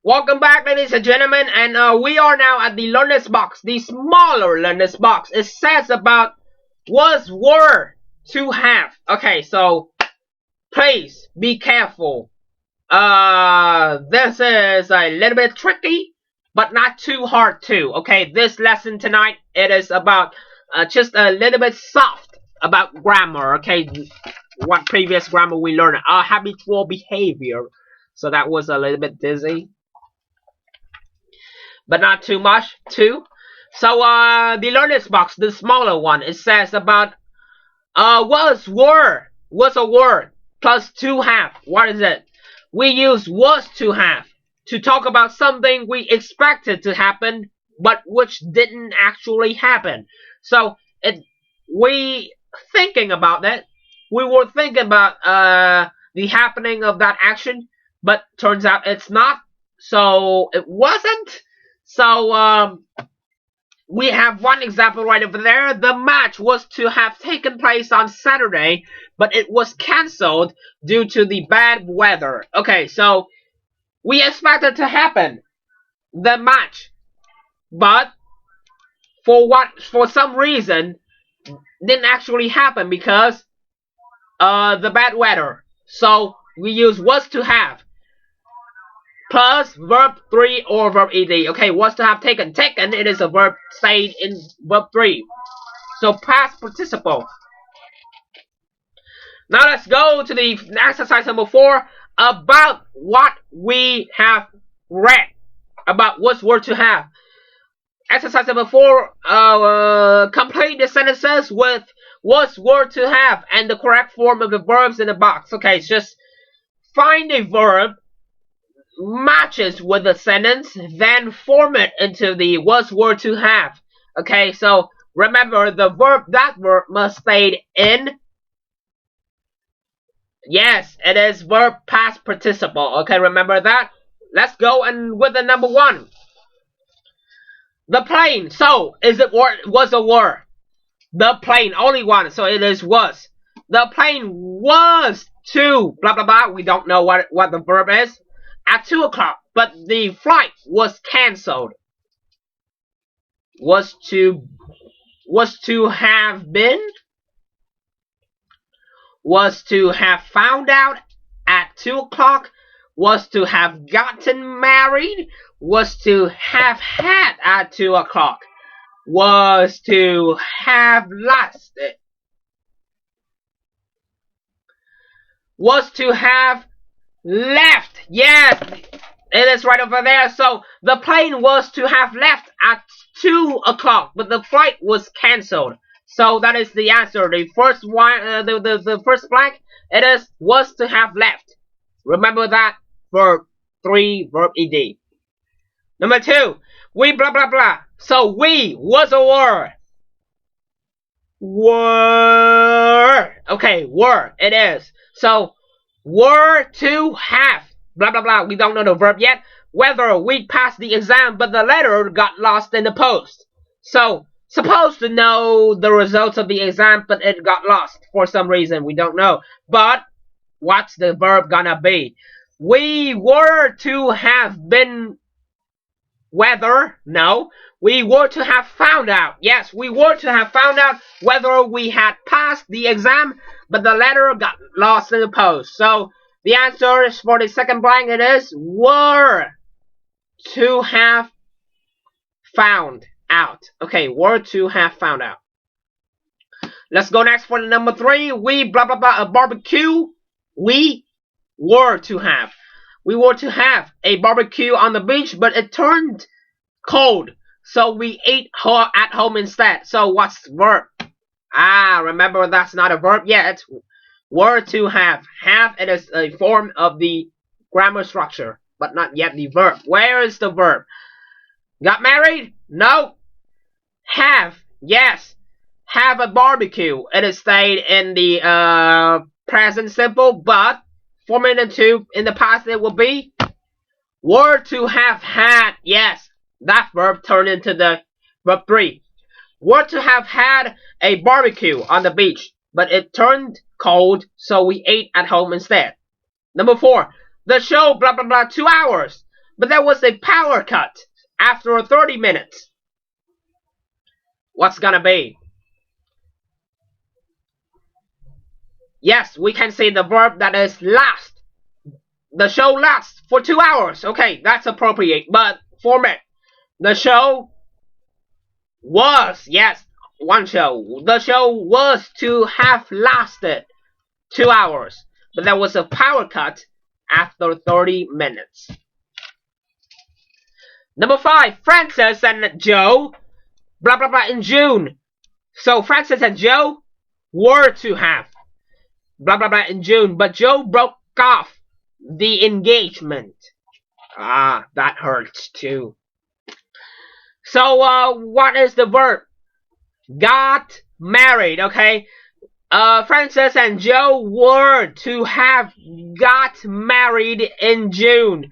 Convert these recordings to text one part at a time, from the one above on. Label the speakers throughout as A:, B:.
A: Welcome back, ladies and gentlemen, and we are now at the learner's box, the smaller learner's box. It says about was, were, to have. Okay, so please be careful. This is a little bit tricky, but not too hard too. Okay, this lesson tonight, it is about just a little bit soft about grammar. Okay, what previous grammar we learned, habitual behavior. So that was a little bit dizzy, but not too much too. So the learner's box, the smaller one, it says about was, were, was a word plus to have. What is it? We use was to have to talk about something we expected to happen but which didn't actually happen. So we thinking about it. We were thinking about the happening of that action, but turns out it's not. So it wasn't. So we have one example right over there. The match was to have taken place on Saturday, but it was cancelled due to the bad weather. Okay, so we expected to happen the match, but for some reason didn't actually happen because the bad weather. So we use was to have plus verb 3 or verb ed. Okay, was to have taken. Taken, it is a verb stayed in verb 3. So past participle. Now let's go to the exercise number 4 about what we have read about was, were, to have. Exercise number 4, complete the sentences with was, were, to have and the correct form of the verbs in the box. Okay, just find a verb matches with the sentence, then form it into the was, were, to have. Okay, so remember that verb must stay in. Yes, it is verb past participle. Okay, remember that. Let's go and with the number 1. The plane. So is it was or were? The plane, only one. So it is was. The plane was to blah blah blah. We don't know what the verb is. At 2 o'clock, but the flight was cancelled. Was to have been. Was to have found out at 2 o'clock. Was to have gotten married. Was to have had at 2 o'clock. Was to have lost it. Was to have left. Yes, it is right over there. So the plane was to have left at 2 o'clock, but the flight was cancelled. So that is the answer. The first one, the first blank, it is was to have left. Remember that. Verb 3, verb ed. Number 2, we blah blah blah. So we was a word. Were. Okay, were. It is. So were to have blah blah blah. We don't know the verb yet. Whether we passed the exam but the letter got lost in the post. So supposed to know the results of the exam but it got lost for some reason. We don't know. But what's the verb gonna be? We were to have been whether. No. We were to have found out. Yes, we were to have found out whether we had passed the exam, but the letter got lost in the post. So the answer is for the second blank. It is were to have found out. Okay, were to have found out. Let's go next for the number 3. We blah blah blah a barbecue. We were to have. We were to have a barbecue on the beach, but it turned cold. So we ate at home instead. So what's the verb? Remember that's not a verb yet. Were to have. Have, it is a form of the grammar structure, but not yet the verb. Where is the verb? Got married? No. Have. Yes. Have a barbecue. It is stayed in the present simple, but forming into in the past it will be were to have had. Yes. That verb turned into the verb 3. Were to have had a barbecue on the beach, but it turned cold, so we ate at home instead. Number 4. The show, blah, blah, blah, 2 hours. but there was a power cut after 30 minutes. What's gonna be? Yes, we can say the verb that is last. The show lasts for 2 hours. Okay, that's appropriate. But format. The show was, yes, one show. The show was to have lasted 2 hours. But there was a power cut after 30 minutes. Number 5, Francis and Joe, blah blah blah, in June. So Francis and Joe were to have, blah blah blah, in June, but Joe broke off the engagement. Ah, that hurts too. So what is the verb? Got married, okay? Francis and Joe were to have got married in June,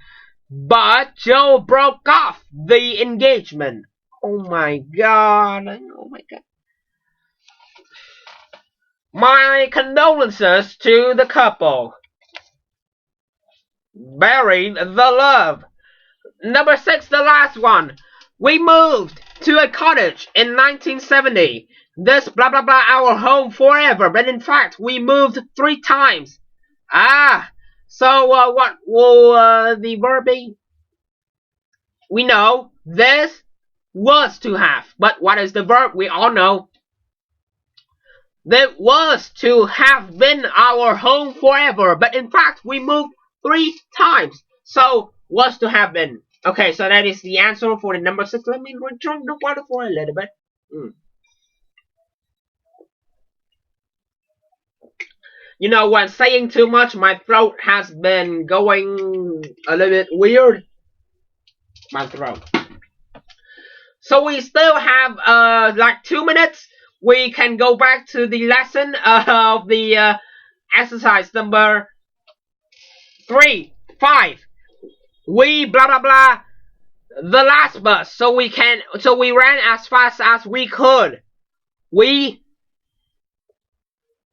A: but Joe broke off the engagement. Oh my god. Oh my god. My condolences to the couple. Buried the love. Number 6, the last one. We moved to a cottage in 1970. This blah blah blah our home forever, but in fact we moved 3 times. So what will the verb be? We know this was to have, but what is the verb? We all know. That was to have been our home forever, but in fact we moved 3 times. So was to have been. Okay, so that is the answer for the number 6. Let me drink the water for a little bit. You know, when saying too much, my throat has been going a little bit weird. My throat. So we still have like 2 minutes. We can go back to the lesson of the exercise number 3, 5. We blah blah blah the last bus. So we ran as fast as we could. We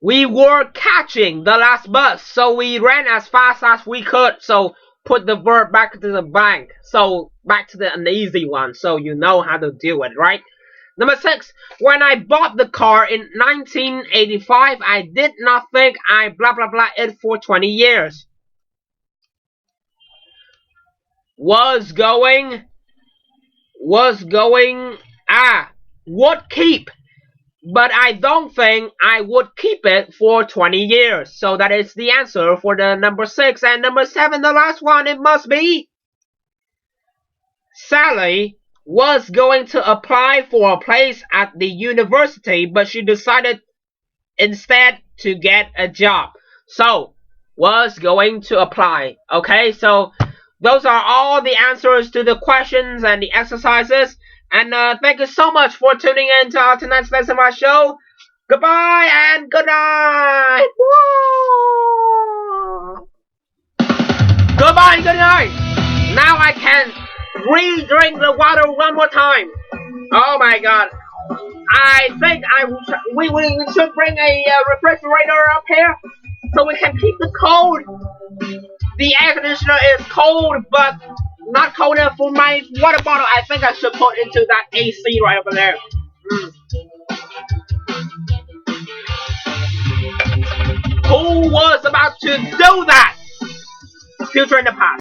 A: were catching the last bus, so we ran as fast as we could. So put the verb back to the bank. So back to an easy one, so you know how to do it, right? Number 6, when I bought the car in 1985, I did not think I blah blah blah it for 20 years. Was going, would keep, but I don't think I would keep it for 20 years. So that is the answer for the number 6. And number 7, the last one, it must be Sally was going to apply for a place at the university, but she decided instead to get a job. So was going to apply. Okay, so those are all the answers to the questions and the exercises. And thank you so much for tuning in to tonight's lesson of our show. Goodbye and good night. Woo! Goodbye and good night. Now I can re-drink the water one more time. Oh my god. I think we should bring a refrigerator up here so we can keep the cold. The air conditioner is cold, but not cold enough for my water bottle. I think I should put into that AC right over there. Who was about to do that? Future in the past.